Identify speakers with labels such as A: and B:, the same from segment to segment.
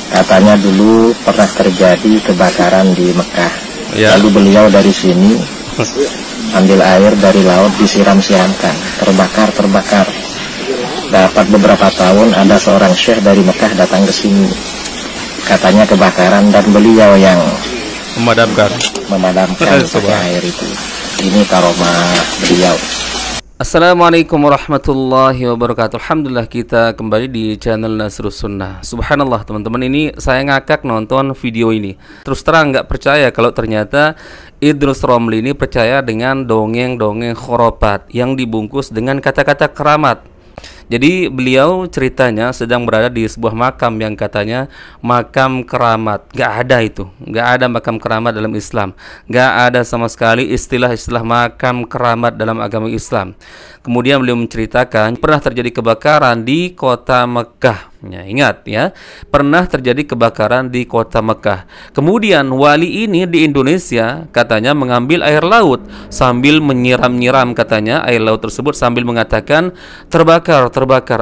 A: Katanya dulu pernah terjadi kebakaran di Mekah. Lalu beliau dari sini ambil air dari laut, disiram-siramkan, terbakar. Dapat beberapa tahun ada seorang syekh dari Mekah datang ke sini. Katanya kebakaran dan beliau yang memadamkan pakai air itu. Ini karomah beliau.
B: Assalamualaikum warahmatullahi wabarakatuh. Alhamdulillah kita kembali di channel Nasrus Sunnah. Subhanallah teman-teman, ini saya ngakak nonton video ini. Terus terang nggak percaya kalau ternyata Idrus Romli ini percaya dengan dongeng-dongeng khurafat yang dibungkus dengan kata-kata keramat. Jadi beliau ceritanya sedang berada di sebuah makam yang katanya makam keramat. Gak ada itu, gak ada makam keramat dalam Islam. Gak ada sama sekali istilah-istilah makam keramat dalam agama Islam. Kemudian beliau menceritakan pernah terjadi kebakaran di kota Mekah. Ya, ingat ya, pernah terjadi kebakaran di kota Mekah. Kemudian wali ini di Indonesia katanya mengambil air laut sambil menyiram-nyiram katanya air laut tersebut sambil mengatakan terbakar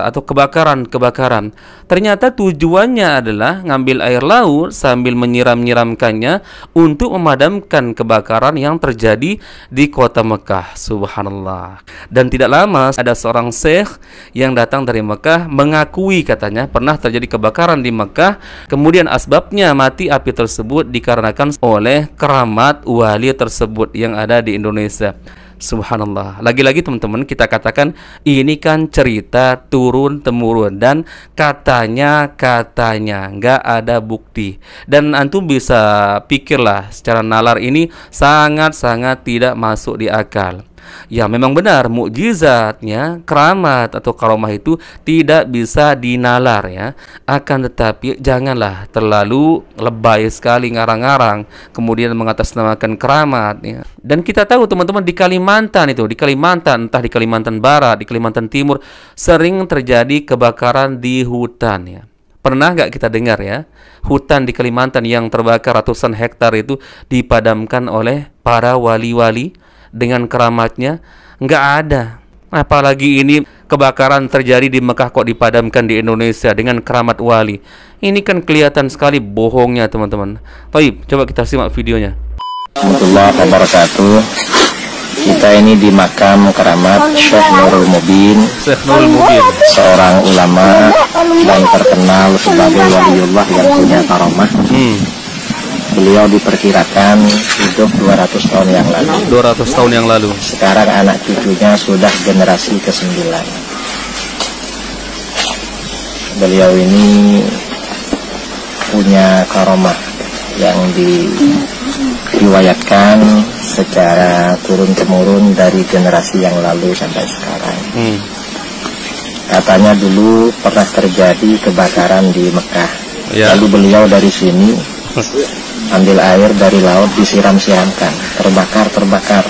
B: atau kebakaran. Ternyata tujuannya adalah ngambil air laut sambil menyiram-nyiramkannya untuk memadamkan kebakaran yang terjadi di kota Mekah. Subhanallah. Dan tidak lama ada seorang syekh yang datang dari Mekah mengakui katanya pernah terjadi kebakaran di Mekah, kemudian asbabnya mati api tersebut dikarenakan oleh keramat wali tersebut yang ada di Indonesia. Subhanallah. Lagi-lagi teman-teman, kita katakan ini kan cerita turun-temurun dan katanya nggak ada bukti. Dan antum bisa pikirlah secara nalar, ini sangat-sangat tidak masuk di akal. Ya memang benar mukjizatnya, keramat atau karomah itu tidak bisa dinalar ya. Akan tetapi janganlah terlalu lebay sekali ngarang-ngarang kemudian mengatasnamakan keramat ya. Dan kita tahu teman-teman di Kalimantan itu, di Kalimantan, entah di Kalimantan Barat, di Kalimantan Timur sering terjadi kebakaran di hutan ya. Pernah nggak kita dengar ya, hutan di Kalimantan yang terbakar ratusan hektar itu dipadamkan oleh para wali-wali dengan keramatnya? Nggak ada. Apalagi ini kebakaran terjadi di Mekah kok dipadamkan di Indonesia dengan keramat wali. Ini kan kelihatan sekali bohongnya teman-teman. Baik, coba kita simak videonya.
A: Warahmatullahi wabarakatuh. Kita ini di makam keramat Syekh Nurul Mubin, seorang ulama dan terkenal sebagai waliullah yang punya karomah. Beliau diperkirakan hidup 200 tahun yang lalu.
B: 200 tahun yang lalu.
A: Sekarang anak cucunya sudah generasi ke-9. Beliau ini punya karomah yang diriwayatkan secara turun-temurun dari generasi yang lalu sampai sekarang. Katanya dulu pernah terjadi kebakaran di Mekah. Lalu beliau dari sini ambil air dari laut, disiram-siramkan, terbakar.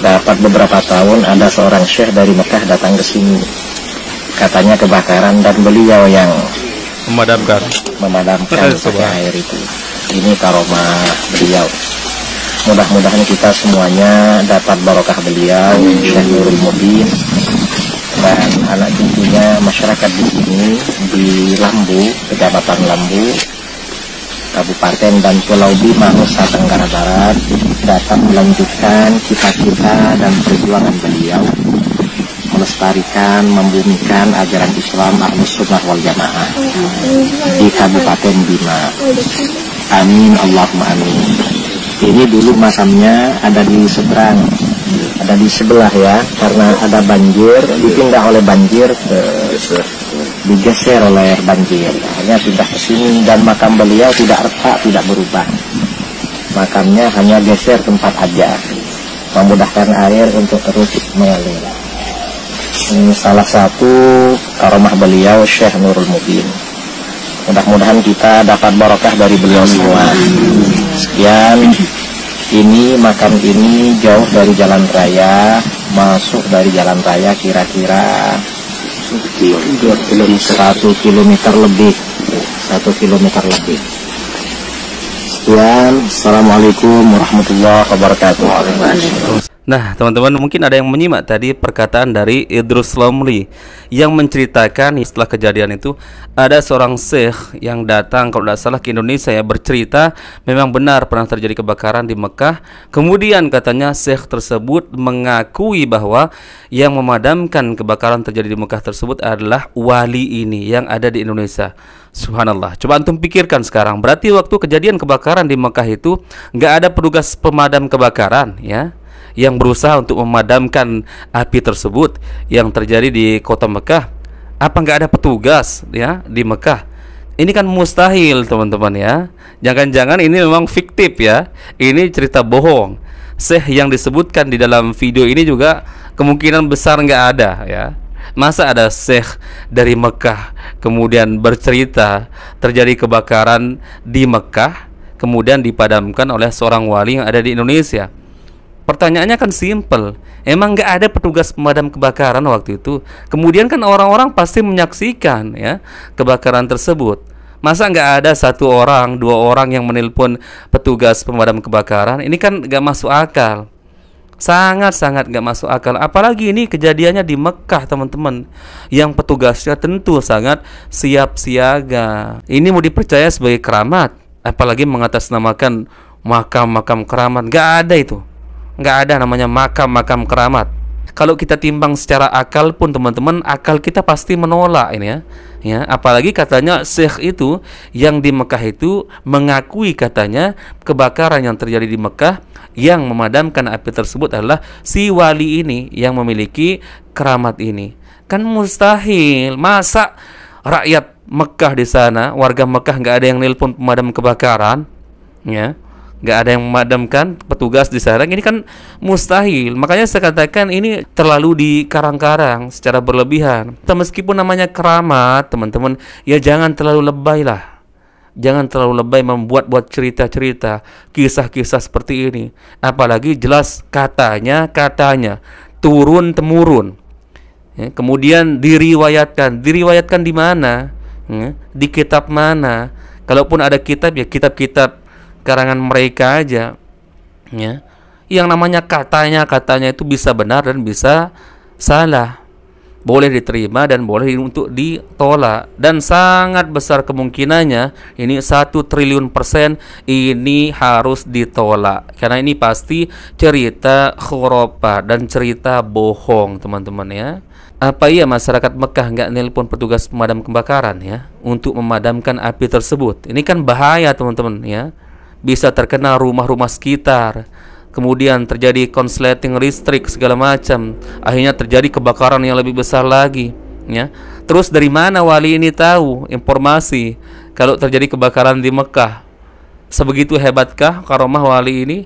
A: Dapat beberapa tahun ada seorang syekh dari Mekah datang ke sini. Katanya kebakaran dan beliau yang memadamkan pakai air itu. Ini karomah beliau. Mudah-mudahan kita semuanya dapat barokah beliau, Syekh Nurul Mubin, dan anak cucunya masyarakat di sini di Lambu, Kecamatan Lambu, Kabupaten dan Pulau Bima, Nusa Tenggara Barat, dapat melanjutkan cita-cita dan perjuangan beliau melestarikan, membumikan ajaran Islam Ahlus Sunnah wal Jamaah di Kabupaten Bima. Amin, Allahumma amin. Ini dulu makamnya ada di seberang, ada di sebelah ya, karena ada banjir, dipindah oleh banjir digeser oleh banjir, hanya pindah ke sini, dan makam beliau tidak retak, tidak berubah. Makamnya hanya geser tempat aja, memudahkan air untuk terus mengalir. Ini salah satu karomah beliau, Syekh Nurul Mubin. Mudah-mudahan kita dapat barokah dari beliau semua. Sekian, ini makam ini jauh dari jalan raya, masuk dari jalan raya kira-kira 1 kilometer lebih. Sekian, assalamualaikum warahmatullahi wabarakatuh.
B: Nah, teman-teman, mungkin ada yang menyimak tadi perkataan dari Idrus Romli yang menceritakan setelah kejadian itu ada seorang syekh yang datang kalau tidak salah ke Indonesia ya, bercerita memang benar pernah terjadi kebakaran di Mekah. Kemudian katanya syekh tersebut mengakui bahwa yang memadamkan kebakaran terjadi di Mekah tersebut adalah wali ini yang ada di Indonesia. Subhanallah. Coba antum pikirkan sekarang, berarti waktu kejadian kebakaran di Mekah itu nggak ada petugas pemadam kebakaran ya, yang berusaha untuk memadamkan api tersebut yang terjadi di kota Mekah. Apa nggak ada petugas ya di Mekah? Ini kan mustahil, teman-teman ya. Jangan-jangan ini memang fiktif ya. Ini cerita bohong. Syekh yang disebutkan di dalam video ini juga kemungkinan besar nggak ada ya. Masa ada syekh dari Mekah kemudian bercerita terjadi kebakaran di Mekah kemudian dipadamkan oleh seorang wali yang ada di Indonesia? Pertanyaannya kan simple, emang nggak ada petugas pemadam kebakaran waktu itu? Kemudian kan orang-orang pasti menyaksikan ya kebakaran tersebut. Masa nggak ada satu orang, dua orang yang menelpon petugas pemadam kebakaran? Ini kan nggak masuk akal, sangat-sangat nggak masuk akal. Apalagi ini kejadiannya di Mekah, teman-teman, yang petugasnya tentu sangat siap siaga. Ini mau dipercaya sebagai keramat, apalagi mengatasnamakan makam-makam keramat. Nggak ada itu. Nggak ada namanya makam-makam keramat. Kalau kita timbang secara akal pun, teman-teman, akal kita pasti menolak ini ya. Apalagi katanya syekh itu yang di Mekah itu mengakui katanya kebakaran yang terjadi di Mekah yang memadamkan api tersebut adalah si wali ini yang memiliki keramat ini. Kan mustahil. Masa rakyat Mekah di sana, warga Mekah nggak ada yang nelpon pemadam kebakaran ya? Nggak ada yang memadamkan petugas di sana. Ini kan mustahil. Makanya saya katakan ini terlalu dikarang-karang secara berlebihan. Meskipun namanya keramat, teman-teman, ya jangan terlalu lebay lah. Jangan terlalu lebay membuat-buat cerita-cerita, kisah-kisah seperti ini. Apalagi jelas katanya turun temurun ya, kemudian diriwayatkan di mana ya, di kitab mana? Kalaupun ada kitab, ya kitab-kitab karangan mereka aja ya. Yang namanya katanya itu bisa benar dan bisa salah, boleh diterima dan boleh untuk ditolak, dan sangat besar kemungkinannya ini 1 triliun % ini harus ditolak karena ini pasti cerita khurafat dan cerita bohong, teman-teman ya. Apa iya masyarakat Mekah nggak nelpon petugas pemadam kebakaran ya untuk memadamkan api tersebut? Ini kan bahaya, teman-teman ya. Bisa terkena rumah-rumah sekitar, kemudian terjadi konsleting listrik segala macam, akhirnya terjadi kebakaran yang lebih besar lagi ya. Terus dari mana wali ini tahu informasi kalau terjadi kebakaran di Mekah? Sebegitu hebatkah karomah wali ini?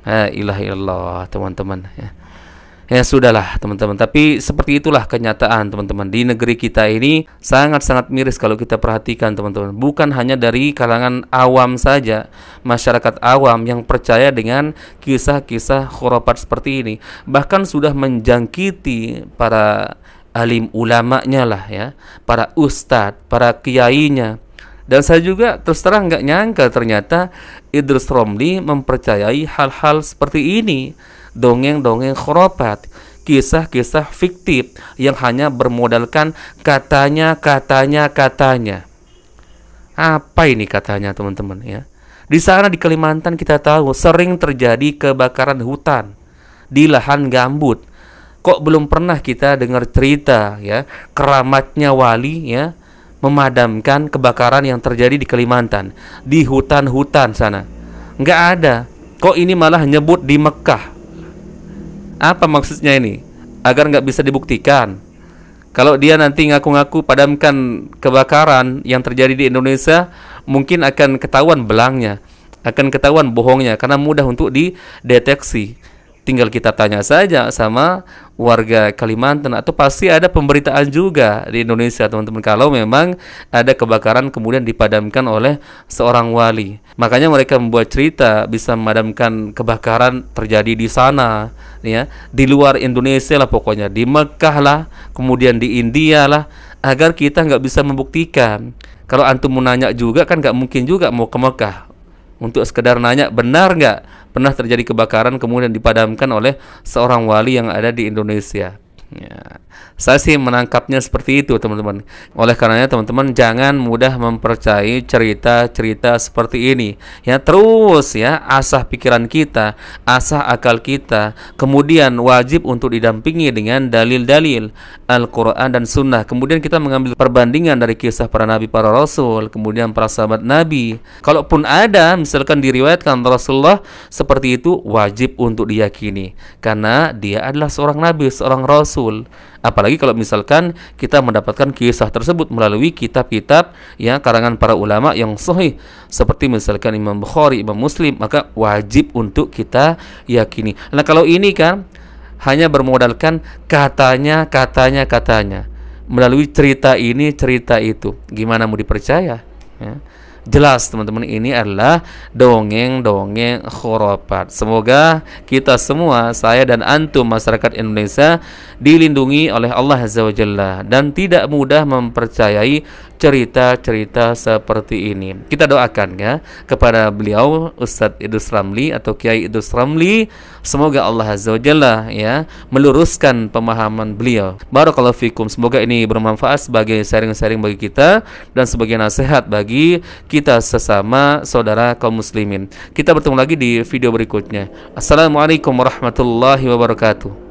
B: La ilaha illallah, teman-teman ya. Ya sudahlah, teman-teman. Tapi seperti itulah kenyataan, teman-teman. Di negeri kita ini sangat-sangat miris kalau kita perhatikan, teman-teman. Bukan hanya dari kalangan awam saja, masyarakat awam yang percaya dengan kisah-kisah khurafat seperti ini, bahkan sudah menjangkiti para alim ulamanya lah ya, para ustadz, para kiainya. Dan saya juga terus terang nggak nyangka ternyata Idrus Romli mempercayai hal-hal seperti ini. Dongeng-dongeng khurafat, kisah-kisah fiktif yang hanya bermodalkan katanya. Apa ini katanya, teman-teman ya? Di sana di Kalimantan kita tahu sering terjadi kebakaran hutan di lahan gambut. Kok belum pernah kita dengar cerita ya keramatnya wali ya memadamkan kebakaran yang terjadi di Kalimantan, di hutan-hutan sana? Nggak ada. Kok ini malah nyebut di Mekah? Apa maksudnya ini? Agar nggak bisa dibuktikan. Kalau dia nanti ngaku-ngaku padamkan kebakaran yang terjadi di Indonesia, mungkin akan ketahuan belangnya, akan ketahuan bohongnya, karena mudah untuk dideteksi. Tinggal kita tanya saja sama warga Kalimantan, atau pasti ada pemberitaan juga di Indonesia, teman-teman, kalau memang ada kebakaran kemudian dipadamkan oleh seorang wali. Makanya mereka membuat cerita bisa memadamkan kebakaran terjadi di sana ya, di luar Indonesia lah, pokoknya di Mekah lah, kemudian di India lah, agar kita nggak bisa membuktikan. Kalau antum mau nanya juga kan nggak mungkin juga mau ke Mekah untuk sekedar nanya benar nggak pernah terjadi kebakaran kemudian dipadamkan oleh seorang wali yang ada di Indonesia. Ya, saya sih menangkapnya seperti itu, teman-teman. Oleh karenanya teman-teman jangan mudah mempercayai cerita-cerita seperti ini. Ya, terus ya asah pikiran kita, asah akal kita, kemudian wajib untuk didampingi dengan dalil-dalil Al-Quran dan Sunnah. Kemudian kita mengambil perbandingan dari kisah para nabi, para rasul, kemudian para sahabat nabi. Kalaupun ada misalkan diriwayatkan Rasulullah seperti itu, wajib untuk diyakini karena dia adalah seorang nabi, seorang rasul. Apalagi kalau misalkan kita mendapatkan kisah tersebut melalui kitab-kitab ya karangan para ulama yang sahih seperti misalkan Imam Bukhari, Imam Muslim, maka wajib untuk kita yakini. Nah, kalau ini kan hanya bermodalkan katanya melalui cerita ini, cerita itu, gimana mau dipercaya? Ya. Jelas teman-teman, ini adalah dongeng-dongeng khurafat. Semoga kita semua, saya dan antum masyarakat Indonesia, dilindungi oleh Allah Azza wa Jalla dan tidak mudah mempercayai cerita-cerita seperti ini. Kita doakan ya kepada beliau Ustadz Idrus Ramli atau Kiai Idrus Ramli, semoga Allah Azza wa Jalla ya meluruskan pemahaman beliau. Barakallahu fikum. Semoga ini bermanfaat sebagai sharing-sharing bagi kita dan sebagai nasihat bagi kita sesama saudara kaum muslimin. Kita bertemu lagi di video berikutnya. Assalamualaikum warahmatullahi wabarakatuh.